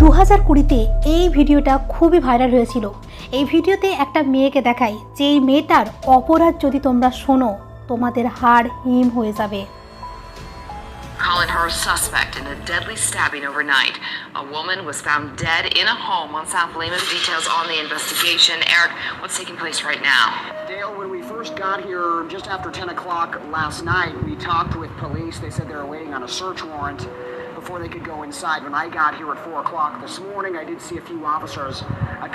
2020-তে এই ভিডিওটা খুবই ভাইরাল হয়েছিল। এই ভিডিওতে একটা মেয়েকে দেখায় যে এই মেয়েটার অপরাধ যদি তোমরা শোনো তোমাদের হাড় হিম হয়ে যাবে। Colin Hurst suspect in a deadly stabbing overnight. A woman was found dead in a home on South Lehman. Details on the investigation. Eric, what's taking place right now? Dale, when we first got here just after 10 o'clock last night, we talked with police. They said they were waiting on a search warrant before they could go inside. When I got here at 4 o'clock this morning, I did see a few officers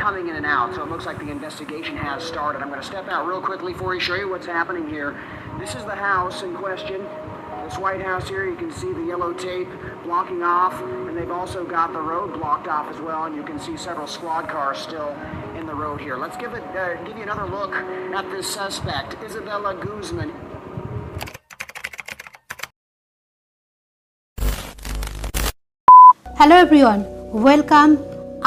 coming in and out, so it looks like the investigation has started. I'm going to step out real quickly for you, show you what's happening here. This is the house in question. This White House here, you can see the yellow tape blocking off, and they've also got the road blocked off as well, and you can see several squad cars still in the road here. Let's give you another look at this suspect, Isabella Guzman. Hello everyone, welcome.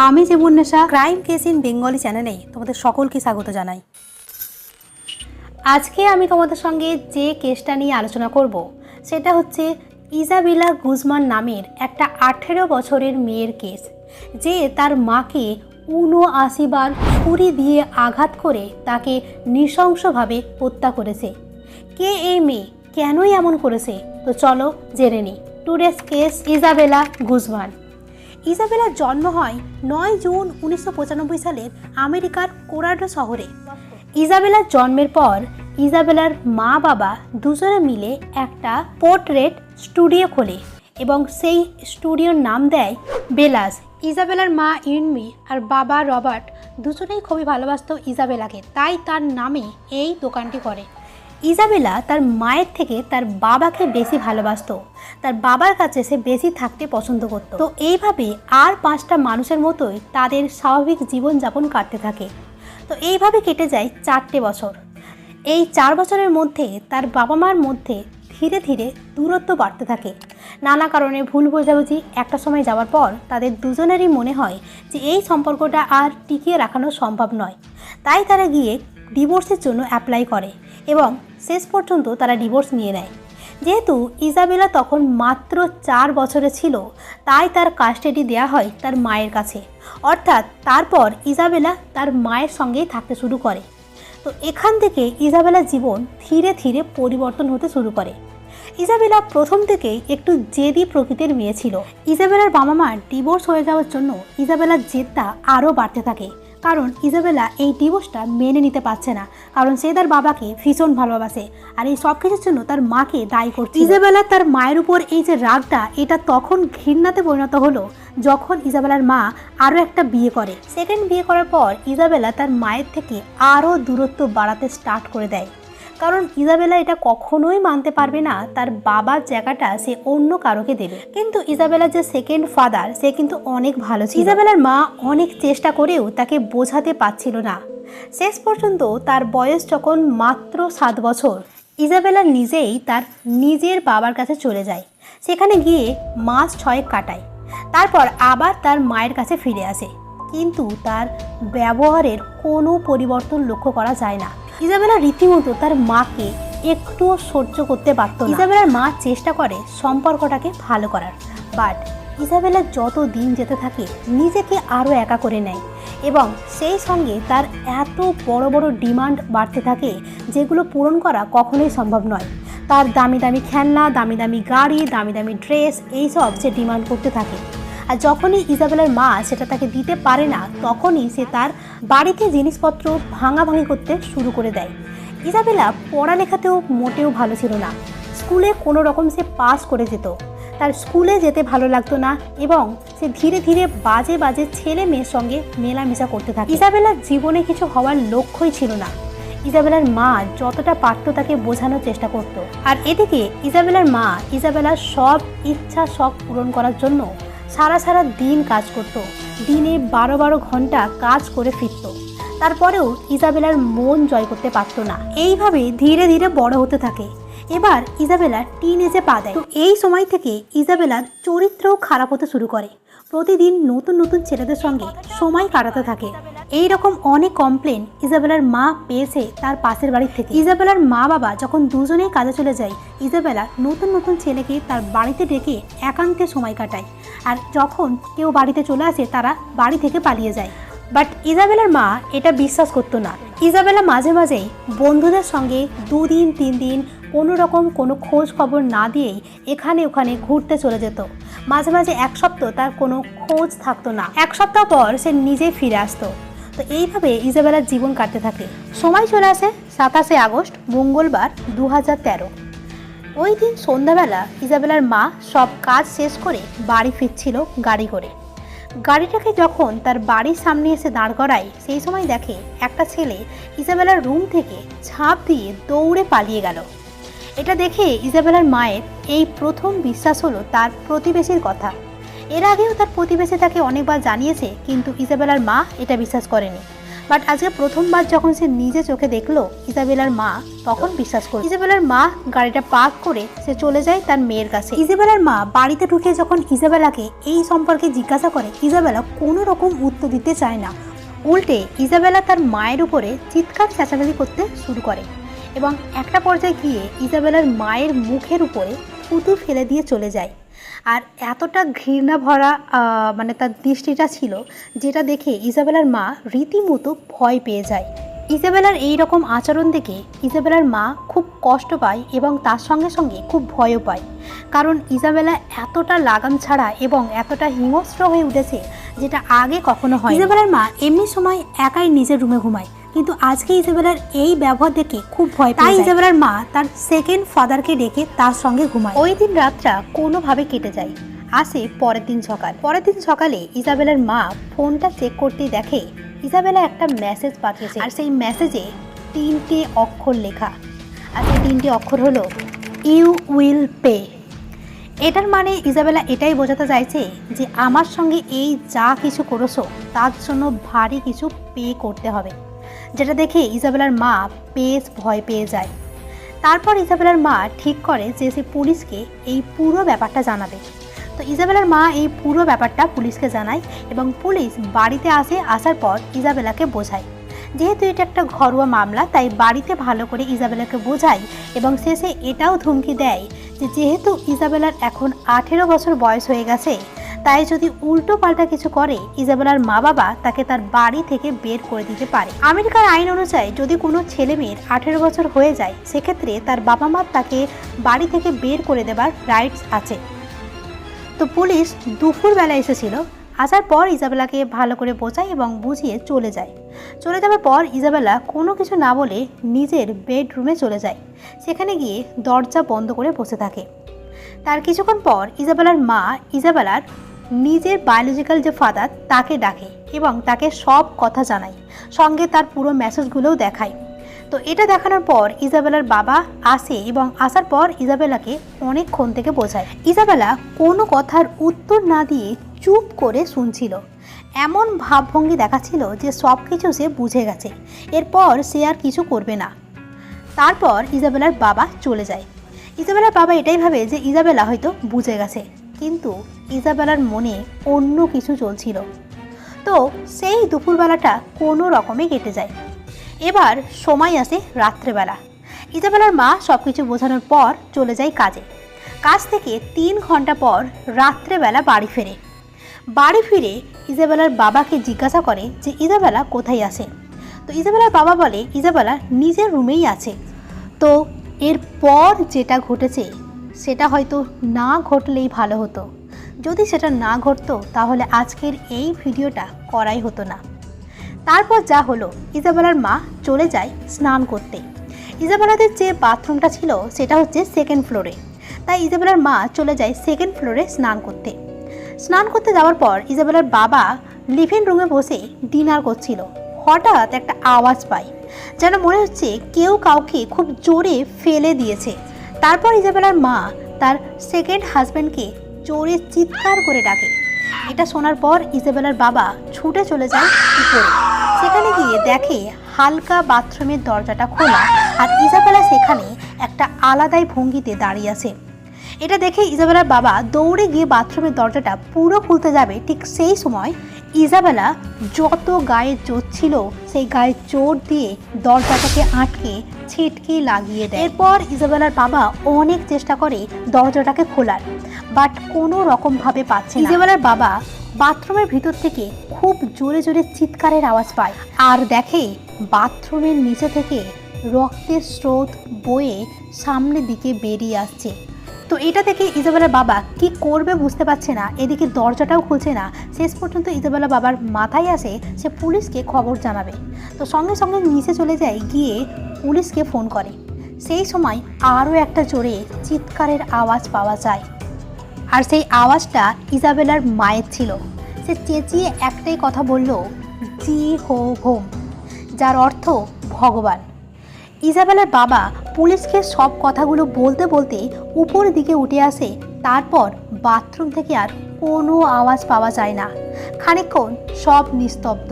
আমি জীবন্যাসা crime case in Bengali চ্যানেলে তোমাদের সকলকে স্বাগত জানাই। আজকে আমি তোমাদের সঙ্গে যে কেসটা নিয়ে আলোচনা করব সেটা হচ্ছে ইজাবেলা গুজমান নামের একটা 18 বছরের মেয়ের কেস, যে তার মাকে 79 বার ছুরি দিয়ে আঘাত করে তাকে নৃশংসভাবে হত্যা করেছে। কে এই মেয়ে, কেনই এমন করেছে, তো চলো জেনে নিই। Today's case Isabella গুজমান। ইজাবেলার জন্ম হয় 9 জুন 1995 সালের আমেরিকার কোলোরাডো শহরে। ইজাবেলার জন্মের পর ইজাবেলার মা বাবা দুজনে মিলে একটা পোর্ট্রেট স্টুডিও খোলে এবং সেই স্টুডিওর নাম দেয় বেলাস। ইজাবেলার মা ইনমি আর বাবা রবার্ট দুজনেই খুবই ভালোবাসত ইজাবেলাকে, তাই তার নামে এই দোকানটি করে। ইজাবেলা তার মায়ের থেকে তার বাবাকে বেশি ভালোবাসত, তার বাবার কাছে সে বেশি থাকতে পছন্দ করত। তো এইভাবে আর 5টা মানুষের মতোই তাদের স্বাভাবিক জীবনযাপন কাটতে থাকে। তো এইভাবে কেটে যায় 4টে বছর। এই 4 বছরের মধ্যে তার বাবা মার মধ্যে ধীরে ধীরে দূরত্ব বাড়তে থাকে। নানা কারণে ভুল বোঝাবুঝি একটা সময় যাওয়ার পর তাদের দুজনেরই মনে হয় যে এই সম্পর্কটা আর টিকিয়ে রাখানো সম্ভব নয়, তাই তারা গিয়ে ডিভোর্সের জন্য অ্যাপ্লাই করে এবং শেষ পর্যন্ত তারা ডিভোর্স নিয়ে নেয়। যেহেতু ইজাবেলা তখন মাত্র 4 বছরে ছিল, তাই তার কাস্টাডি দেওয়া হয় তার মায়ের কাছে, অর্থাৎ তারপর ইজাবেলা তার মায়ের সঙ্গেই থাকতে শুরু করে। তো এখান থেকে ইজাবেলার জীবন ধীরে ধীরে পরিবর্তন হতে শুরু করে। ইজাবেলা প্রথম থেকেই একটু জেদি প্রকৃতির মেয়ে ছিল। ইজাবেলার বাবা মার ডিভোর্স হয়ে যাওয়ার জন্য ইজাবেলার জেদটা আরও বাড়তে থাকে, কারণ ইজাবেলা এই ডিভোর্সটা মেনে নিতে পারছে না, কারণ সে তার বাবাকে ভীষণ ভালোবাসে আর এই সব কিছুর জন্য তার মাকে দায়ী করছে। ইজাবেলা তার মায়ের উপর এই যে রাগটা, এটা তখন ঘৃণাতে পরিণত হলো যখন ইজাবেলার মা আরও একটা বিয়ে করে। সেকেন্ড বিয়ে করার পর ইজাবেলা তার মায়ের থেকে আরও দূরত্ব বাড়াতে স্টার্ট করে দেয়, কারণ ইজাবেলা এটা কখনোই মানতে পারবে না তার বাবার জায়গাটা সে অন্য কারোকে দেবে। কিন্তু ইজাবেলার যে সেকেন্ড ফাদার, সে কিন্তু অনেক ভালো ছিল। ইজাবেলার মা অনেক চেষ্টা করেও তাকে বোঝাতে পারছিল না। শেষ পর্যন্ত তার বয়স যখন মাত্র 7 বছর, ইজাবেলা নিজেই তার নিজের বাবার কাছে চলে যায়। সেখানে গিয়ে মাস 6 কাটায়, তারপর আবার তার মায়ের কাছে ফিরে আসে, কিন্তু তার ব্যবহারের কোনো পরিবর্তন লক্ষ্য করা যায় না। ইজাবেলা রীতিমতো তার মাকে একটুও সহ্য করতে পারত না। ইজাবেলার মা চেষ্টা করে সম্পর্কটাকে ভালো করার, বাট ইজাবেলা যত দিন যেতে থাকে নিজেকে আরও একা করে নেয় এবং সেই সঙ্গে তার এত বড় বড় ডিমান্ড বাড়তে থাকে যেগুলো পূরণ করা কখনোই সম্ভব নয়। তার দামি দামি খেলনা, দামি দামি গাড়ি, দামি দামি ড্রেস, এইসব সে ডিমান্ড করতে থাকে। আর যখনই ইজাবেলার মা সেটা তাকে দিতে পারে না, তখনই সে তার বাড়িতে জিনিসপত্র ভাঙাভাঙি করতে শুরু করে দেয়। ইজাবেলা পড়ালেখাতেও মোটেও ভালো ছিল না। স্কুলে কোনো রকম সে পাস করে যেত, তার স্কুলে যেতে ভালো লাগতো না এবং সে ধীরে ধীরে বাজে বাজে ছেলে মেয়ের সঙ্গে মেলামেশা করতে থাকে। ইজাবেলার জীবনে কিছু হওয়ার লক্ষ্যই ছিল না। ইজাবেলার মা যতটা পারত তাকে বোঝানোর চেষ্টা করত, আর এদিকে ইজাবেলার মা ইজাবেলার সব ইচ্ছা শখ পূরণ করার জন্য সারা দিন কাজ করত। দিনে 12 ঘন্টা কাজ করে ফিরত। তারপরেও ইজাবেলার মন জয় করতে পারত না। এইভাবে ধীরে ধীরে বড় হতে থাকে। এবার ইজাবেলা টিনেজে পা দেয়। তো এই সময় থেকে ইজাবেলার চরিত্রও খারাপ হতে শুরু করে। প্রতিদিন নতুন নতুন ছেলেদের সঙ্গে সময় কাটাতে থাকে। এই রকম অনেক কমপ্লেন ইজাবেলার মা পেয়েছে তার পাশের বাড়ি থেকে। ইজাবেলার মা বাবা যখন দুজনেই কাজে চলে যায়, ইজাবেলা নতুন নতুন ছেলেকে তার বাড়িতে ডেকে একান্তে সময় কাটায়, আর যখন কেউ বাড়িতে চলে আসে তারা বাড়ি থেকে পালিয়ে যায়। বাট ইজাবেলার মা এটা বিশ্বাস করতো না। ইজাবেলা মাঝে মাঝেই বন্ধুদের সঙ্গে 2 দিন 3 দিন কোনো রকম কোনো খোঁজ খবর না দিয়েই এখানে ওখানে ঘুরতে চলে যেত। মাঝে মাঝে 1 সপ্তাহ তার কোনো খোঁজ থাকতো না। 1 সপ্তাহ পর সে নিজে ফিরে আসতো। তো এইভাবে ইজাবেলার জীবন কাটতে থাকে। সময় চলে আসে 27শে আগস্ট, মঙ্গলবার 2013। ওই দিন সন্ধ্যাবেলা ইজাবেলার মা সব কাজ শেষ করে বাড়ি ফিরছিল গাড়ি করে। গাড়িটাকে যখন তার বাড়ির সামনে এসে দাঁড় করায়, সেই সময় দেখে একটা ছেলে ইজাবেলার রুম থেকে ঝাঁপ দিয়ে দৌড়ে পালিয়ে গেল। এটা দেখে ইজাবেলার মায়ের এই প্রথম বিশ্বাস হলো তার প্রতিবেশীর কথা। এর আগেও তার প্রতিবেশী তাকে অনেকবার জানিয়েছে, কিন্তু ইজাবেলার মা এটা বিশ্বাস করেনি। বাট আজকে প্রথমবার যখন সে নিজে চোখে দেখলো ইজাবেলার মা, তখন বিশ্বাস করল। ইজাবেলার মা গাড়িটা পার্ক করে সে চলে যায় তার মেয়ের কাছে। ইজাবেলার মা বাড়িতে ঢুকে যখন ইজাবেলাকে এই সম্পর্কে জিজ্ঞাসা করে, ইজাবেলা কোনো রকম উত্তর দিতে চায় না। উল্টে ইজাবেলা তার মায়ের উপরে চিৎকার চেঁচামেচি করতে শুরু করে এবং একটা পর্যায়ে গিয়ে ইজাবেলার মায়ের মুখের উপরে থুতু ফেলে দিয়ে চলে যায়। আর এতটা ঘৃণা ভরা মানে তার দৃষ্টিটা ছিল, যেটা দেখে ইজাবেলার মা রীতিমতো ভয় পেয়ে যায়। ইজাবেলার এই রকম আচরণ দেখে ইজাবেলার মা খুব কষ্ট পায় এবং তার সঙ্গে সঙ্গে খুব ভয়ও পায়। কারণ ইজাবেলা এতটা লাগাম ছাড়া এবং এতটা হিংস্র হয়ে উঠেছে, যেটা আগে কখনো হয়। ইজাবেলার মা এমনি সময় একাই নিজের রুমে ঘুমায়, কিন্তু আজকে ইজাবেলার এই ব্যবহার দেখে খুব ভয় পায়। তাই ইজাবেলার মা তার সেকেন্ড ফাদারকে ডেকে তার সঙ্গে ঘুমায়। ওই দিন রাতটা কোনোভাবে কেটে যায়। আসে পরের দিন সকালে ইজাবেলার মা ফোনটা চেক করতেই দেখে ইজাবেলা একটা মেসেজ পাঠিয়েছে, আর সেই মেসেজে 3টে অক্ষর লেখা। আর সেই 3টে অক্ষর হলো ইউ উইল পে। এটার মানে ইজাবেলা এটাই বোঝাতে চাইছে যে আমার সঙ্গে এই যা কিছু করেছো তার জন্য ভারী কিছু পে করতে হবে। যেটা দেখে ইজাবেলার মা বেশ ভয় পেয়ে যায়। তারপর ইজাবেলার মা ঠিক করে যে সে পুলিশকে এই পুরো ব্যাপারটা জানাবে। তো ইজাবেলার মা এই পুরো ব্যাপারটা পুলিশকে জানায় এবং পুলিশ বাড়িতে আসার পর ইজাবেলাকে বোঝায়। যেহেতু এটা একটা ঘরোয়া মামলা, তাই বাড়িতে ভালো করে ইজাবেলাকে বোঝায় এবং শেষে এটাও ধমকি দেয় যে যেহেতু ইজাবেলার এখন 18 বছর বয়স হয়ে গেছে, তাই যদি উল্টো পাল্টা কিছু করে ইজাবেলার মা বাবা তাকে তার বাড়ি থেকে বের করে দিতে পারে। আমেরিকার আইন অনুযায়ী যদি কোনো ছেলে মেয়ের 18 বছর হয়ে যায়, সেক্ষেত্রে তার বাবা মা তাকে বাড়ি থেকে বের করে দেবার রাইটস আছে। তো পুলিশ দুপুরবেলা এসেছিল। আসার পর ইজাবেলাকে ভালো করে বোঝায় এবং বুঝিয়ে চলে যাওয়ার পর ইজাবেলা কোনো কিছু না বলে নিজের বেডরুমে চলে যায়। সেখানে গিয়ে দরজা বন্ধ করে বসে থাকে। তার কিছুক্ষণ পর ইজাবেলার মা ইজাবেলার নিজের বায়োলজিক্যাল যে ফাদার তাকে ডাকে এবং তাকে সব কথা জানায়, সঙ্গে তার পুরো মেসেজগুলোও দেখায়। তো এটা দেখানোর পর ইজাবেলার বাবা আসে এবং আসার পর ইজাবেলাকে অনেকক্ষণ থেকে বোঝায়। ইজাবেলা কোনো কথার উত্তর না দিয়ে চুপ করে শুনছিল। এমন ভাবভঙ্গি দেখাচ্ছিল যে সব কিছু সে বুঝে গেছে, এরপর সে আর কিছু করবে না। তারপর ইজাবেলার বাবা চলে যায়। ইজাবেলার বাবা এটাই ভাবে যে ইজাবেলা হয়তো বুঝে গেছে, কিন্তু ইজাবেলার মনে অন্য কিছু চলছিল। তো সেই দুপুরবেলাটা কোনো রকমে কেটে যায়। এবার সময় আসে রাত্রেবেলা। ইজাবেলার মা সব কিছু বোঝানোর পর চলে যায় কাজে। কাজ থেকে 3 ঘন্টা পর রাত্রেবেলা বাড়ি ফিরে ইজাবেলার বাবাকে জিজ্ঞাসা করে যে ইজাবেলা কোথায় আছে। তো ইজাবেলার বাবা বলে ইজাবেলা নিজের রুমেই আছে। তো এরপর যেটা ঘটেছে সেটা হয়তো না ঘটলেই ভালো হতো। যদি সেটা না ঘটতো তাহলে আজকের এই ভিডিওটা করাই হতো না। তারপর যা হলো, ইজাবেলার মা চলে যায় স্নান করতে। ইজাবেলাদের যে বাথরুমটা ছিল সেটা হচ্ছে 2nd ফ্লোরে, তাই ইজাবেলার মা চলে যায় 2nd ফ্লোরে স্নান করতে যাওয়ার পর ইজাবেলার বাবা লিভিং রুমে বসে ডিনার করছিল। হঠাৎ একটা আওয়াজ পায়, যেন মনে হচ্ছে কেউ কাউকে খুব জোরে ফেলে দিয়েছে। তারপর ইজাবেলার মা তার 2nd হাজব্যান্ডকে জোরে চিৎকার করে ডাকে। এটা শোনার পর ইজাবেলার বাবা ছুটে চলে যায় উপরে। সেখানে গিয়ে দেখে হালকা বাথরুমের দরজাটা খোলা, আর ইজাবেলা সেখানে একটা আলাদাই ভঙ্গিতে দাঁড়িয়ে আছে। এটা দেখে ইজাবেলার বাবা দৌড়ে গিয়ে বাথরুমের দরজাটা পুরো খুলতে যাবে, ঠিক সেই সময় ইজাবেলা যত গায়ে জোর ছিল সেই গায়ে জোর দিয়ে দরজাটাকে আটকে ছিটকে লাগিয়ে দেয়। এরপর ইজাবেলার বাবা অনেক চেষ্টা করে দরজাটাকে খোলার, বাট কোনো রকমভাবে পাচ্ছে না। ইজাবেলার বাবা বাথরুমের ভিতর থেকে খুব জোরে জোরে চিৎকারের আওয়াজ পায় আর দেখে বাথরুমের নিচে থেকে রক্তের স্রোত বয়ে সামনের দিকে বেরিয়ে আসছে। তো এটা দেখে ইজাবেলার বাবা কি করবে বুঝতে পারছে না, এদিকে দরজাটাও খুলছে না। শেষ পর্যন্ত ইজাবেলা বাবার মাথায় আসে সে পুলিশকে খবর জানাবে। তো সঙ্গে সঙ্গে নিচে চলে যায়, গিয়ে পুলিশকে ফোন করে। সেই সময় আরও একটা জোরে চিৎকারের আওয়াজ পাওয়া যায়, আর সেই আওয়াজটা ইজাবেলার মায়ের ছিল। সে চেঁচিয়ে একটাই কথা বলল, জি হো হোম, যার অর্থ ভগবান। ইজাবেলার বাবা পুলিশকে সব কথাগুলো বলতে বলতে উপরের দিকে উঠে আসে। তারপর বাথরুম থেকে আর কোনো আওয়াজ পাওয়া যায় না। খানিকক্ষণ সব নিস্তব্ধ।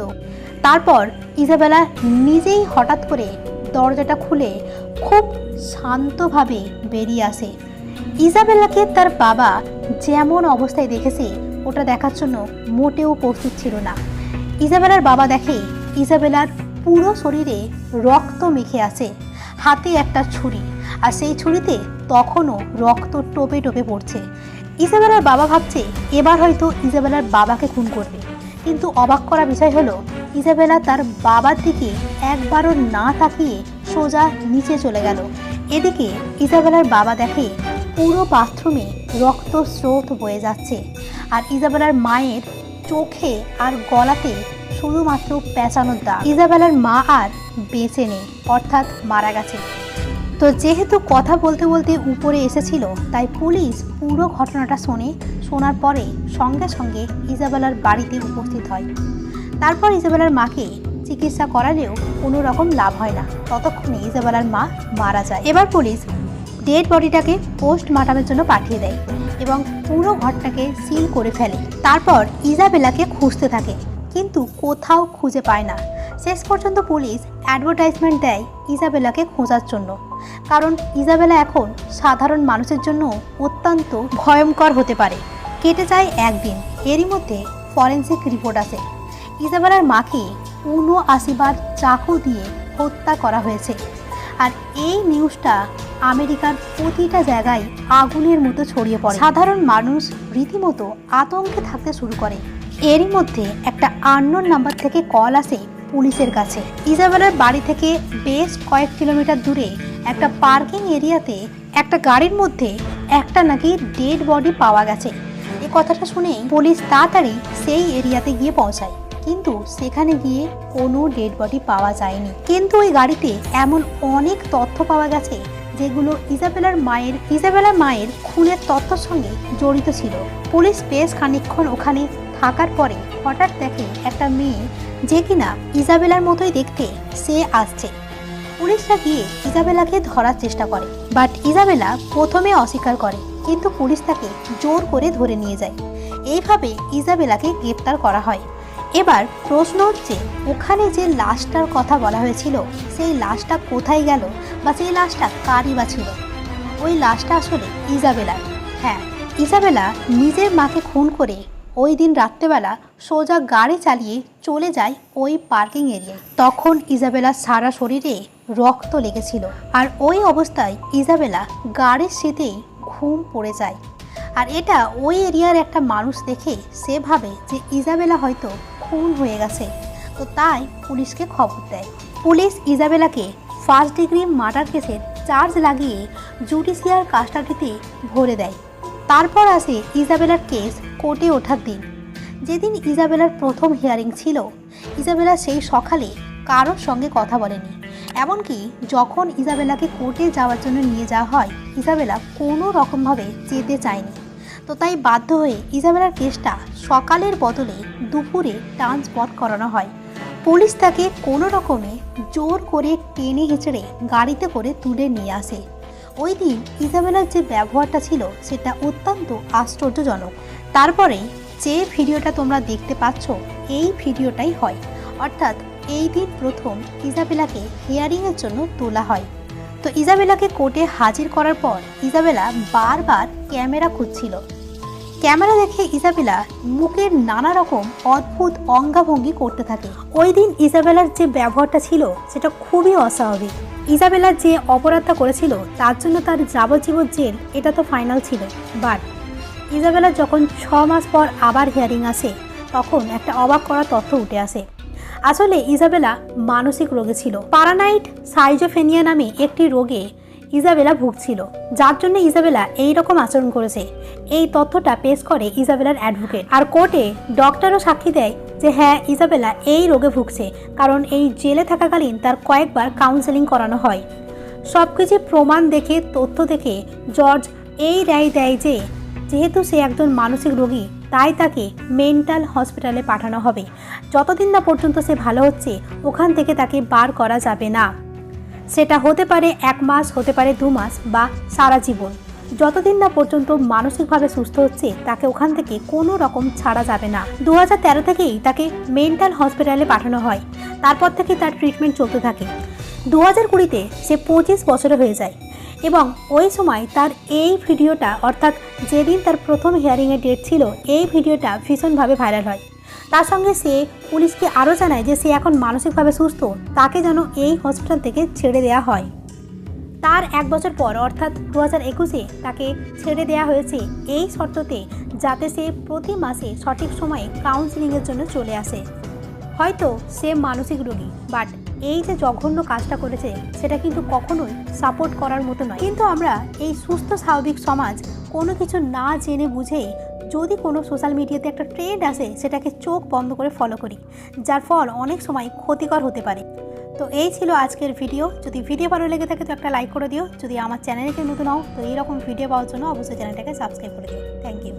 তারপর ইজাবেলা নিজেই হঠাৎ করে দরজাটা খুলে খুব শান্তভাবে বেরিয়ে আসে। ইজাবেলাকে তার বাবা যেমন অবস্থায় দেখেছে ওটা দেখার জন্য মোটেও প্রস্তুত ছিল না। ইজাবেলার বাবা দেখে ইজাবেলার পুরো শরীরে রক্ত মেখে আছে, হাতে একটা ছুরি, আর সেই ছুরিতে তখনও রক্ত টোপে টোপে পড়ছে। ইজাবেলার বাবা ভাবছে এবার হয়তো ইজাবেলার বাবাকে খুন করবে, কিন্তু অবাক করা বিষয় হলো ইজাবেলা তার বাবার দিকে একবারও না তাকিয়ে সোজা নিচে চলে গেল। এদিকে ইজাবেলার বাবা দেখে পুরো বাথরুমে রক্ত স্রোত বয়ে যাচ্ছে, আর ইজাবেলার মায়ের চোখে আর গলাতে শুধুমাত্র পেঁচানোর দাগ। ইজাবেলার মা আর বেঁচে নেই, অর্থাৎ মারা গেছে। তো যেহেতু কথা বলতে বলতে উপরে এসেছিল, তাই পুলিশ পুরো ঘটনাটা শোনার পরে সঙ্গে সঙ্গে ইজাবেলার বাড়িতে উপস্থিত হয়। তারপর ইজাবেলার মাকে চিকিৎসা করালেও কোনো রকম লাভ হয় না। ততক্ষণে ইজাবেলার মা মারা যায়। এবার পুলিশ ডেড বডিটাকে পোস্টমর্টমের জন্য পাঠিয়ে দেয় এবং পুরো ঘরটাকে সিল করে ফেলে। তারপর ইজাবেলাকে খুঁজতে থাকে, কিন্তু কোথাও খুঁজে পায় না। শেষ পর্যন্ত পুলিশ অ্যাডভার্টাইজমেন্ট দেয় ইজাবেলাকে খোঁজার জন্য, কারণ ইজাবেলা এখন সাধারণ মানুষের জন্য অত্যন্ত ভয়ঙ্কর হতে পারে। কেটে যায় একদিন, এরই মধ্যে ফরেন্সিক রিপোর্ট আসে। ইজাবেলার মাকে ৭৯ বার চাকু দিয়ে হত্যা করা হয়েছে। আর এই নিউজটা আমেরিকার প্রতিটা জায়গায় আগুনের মতো ছড়িয়ে পড়ে। সাধারণ মানুষ রীতিমতো আতঙ্কে থাকতে শুরু করে। এরই মধ্যে একটা আননোন নাম্বার থেকে কল আসে পুলিশের কাছে। ইজাবেলার বাড়ি থেকে বেশ কয়েক কিলোমিটার দূরে একটা পার্কিং এরিয়াতে একটা গাড়ির মধ্যে একটা নাকি ডেড বডি পাওয়া গেছে। এই কথাটা শুনে পুলিশ তাড়াতাড়ি সেই এরিয়াতে গিয়ে পৌঁছায়, কিন্তু সেখানে গিয়ে কোনো ডেড বডি পাওয়া যায়নি। কিন্তু ওই গাড়িতে এমন অনেক তথ্য পাওয়া গেছে যেগুলো ইজাবেলার মায়ের খুনের তথ্যের সঙ্গে জড়িত ছিল। পুলিশ বেশ খানিকক্ষণ ওখানে থাকার পরে হঠাৎ দেখে একটা মেয়ে, যে কিনা ইজাবেলার মতোই দেখতে, সে আসছে। পুলিশরা গিয়ে ইজাবেলাকে ধরার চেষ্টা করে, বাট ইজাবেলা প্রথমে অস্বীকার করে, কিন্তু পুলিশ তাকে জোর করে ধরে নিয়ে যায়। এইভাবে ইজাবেলাকে গ্রেপ্তার করা হয়। এবার প্রশ্ন হচ্ছে, ওখানে যে লাশটার কথা বলা হয়েছিল সেই লাশটা কোথায় গেল, বা সেই লাশটা কারই বা ছিল? ওই লাশটা আসলে ইজাবেলার। হ্যাঁ, ইজাবেলা নিজের মাকে খুন করে ওই দিন রাত্রেবেলা সোজা গাড়ি চালিয়ে চলে যায় ওই পার্কিং এরিয়ায়। তখন ইজাবেলার সারা শরীরে রক্ত লেগেছিল, আর ওই অবস্থায় ইজাবেলা গাড়ির সিটেই ঘুম পড়ে যায়। আর এটা ওই এরিয়ার একটা মানুষ দেখে সে ভাবে যে ইজাবেলা হয়তো খুন হয়ে গেছে, তো তাই পুলিশকে খবর দেয়। পুলিশ ইজাবেলাকে ফার্স্ট ডিগ্রি মার্ডার কেসের চার্জ লাগিয়ে জুডিশিয়াল কাস্টাডিতে ভরে দেয়। তারপর আসে ইজাবেলার কেস কোর্টে ওঠার দিন। যেদিন ইজাবেলার প্রথম হিয়ারিং ছিল, ইজাবেলা সেই সকালে কারোর সঙ্গে কথা বলেনি। এমনকি যখন ইজাবেলাকে কোর্টে যাওয়ার জন্য নিয়ে যাওয়া হয়, ইজাবেলা কোনো রকমভাবে যেতে চায়নি। তো তাই বাধ্য হয়ে ইজাবেলার কেসটা সকালের বদলে দুপুরে ট্রান্সফার করানো হয়। পুলিশ তাকে কোনো রকমে জোর করে টেনে হেঁচড়ে গাড়িতে করে তুলে নিয়ে আসে। ওই দিন ইজাবেলার যে ব্যবহারটা ছিল সেটা অত্যন্ত আশ্চর্যজনক। তারপরে যে ভিডিওটা তোমরা দেখতে পাচ্ছ, এই ভিডিওটাই হয়, অর্থাৎ এই দিন প্রথম ইজাবেলাকে হিয়ারিংয়ের জন্য তোলা হয়। তো ইজাবেলাকে কোর্টে হাজির করার পর ইজাবেলা বারবার ক্যামেরা খুঁজছিল, ক্যামেরা দেখে ইজাবেলা মুখের নানা রকম অদ্ভুত অঙ্গাভঙ্গি করতে থাকে। ওই দিন ইজাবেলার যে ব্যবহারটা ছিল সেটা খুবই অস্বাভাবিক। ইজাবেলা যে অপরাধটা করেছিল তার জন্য তার যাবজ্জীবন জেল, এটা তো ফাইনাল ছিল। বাট ইজাবেলা যখন 6 মাস পর আবার হিয়ারিং আসে তখন একটা অবাক করা তথ্য উঠে আসে। আসলে ইজাবেলা মানসিক রোগে ছিল। প্যারানাইড সাইজোফ্রেনিয়া নামে একটি রোগে ইজাবেলা ভুগছিল, যার জন্য ইজাবেলা এই রকম আচরণ করেছে। এই তথ্যটা পেশ করে ইজাবেলার অ্যাডভোকেট। আর কোর্টে ডক্টরও সাক্ষী দেয় যে হ্যাঁ, ইজাবেলা এই রোগে ভুগছে, কারণ এই জেলে থাকাকালীন তার কয়েকবার কাউন্সেলিং করানো হয়। সব কিছু প্রমাণ দেখে, তথ্য দেখে জর্জ এই রায় দেয় যে যেহেতু সে একজন মানসিক রোগী, তাই তাকে মেন্টাল হসপিটালে পাঠানো হবে। যতদিন না পর্যন্ত সে ভালো হচ্ছে ওখান থেকে তাকে বার করা যাবে না। সেটা হতে পারে 1 মাস, হতে পারে 2 মাস বা সারা জীবন। যতদিন না পর্যন্ত মানসিকভাবে সুস্থ হচ্ছে তাকে ওখান থেকে কোনো রকম ছাড়া যাবে না। 2013 থেকেই তাকে মেন্টাল হসপিটালে পাঠানো হয়। তারপর থেকে তার ট্রিটমেন্ট চলতে থাকে। 2020-তে সে 25 বছরে হয়ে যায় এবং ওই সময় তার এই ভিডিওটা, অর্থাৎ যেদিন তার প্রথম হিয়ারিংয়ের ডেট ছিল, এই ভিডিওটা ভীষণভাবে ভাইরাল হয়। তার সঙ্গে সে পুলিশকে আরও জানায় যে সে এখন মানসিকভাবে সুস্থ, তাকে যেন এই হসপিটাল থেকে ছেড়ে দেওয়া হয়। তার 1 বছর পর অর্থাৎ 2021-এ তাকে ছেড়ে দেওয়া হয়েছে এই শর্ততে যাতে সে প্রতি মাসে সঠিক সময়ে কাউন্সিলিংয়ের জন্য চলে আসে। হয়তো সে মানসিক রোগী, বাট এই যে জঘন্য কাজটা করেছে সেটা কিন্তু কখনোই সাপোর্ট করার মতো নয়। কিন্তু আমরা এই সুস্থ স্বাভাবিক সমাজ কোনো কিছু না জেনে বুঝেই যদি কোনো সোশ্যাল মিডিয়াতে একটা ট্রেন্ড আসে সেটাকে চোখ বন্ধ করে ফলো করি, যার ফল অনেক সময় ক্ষতিকর হতে পারে। তো এই ছিল আজকের ভিডিও। যদি ভিডিও ভালো লেগে থাকে তো একটা লাইক করে দিও। যদি আমার চ্যানেলকে নতুন হও তো এইরকম ভিডিও পাওয়ার জন্য অবশ্যই চ্যানেলটাকে সাবস্ক্রাইব করে দিও। Thank you.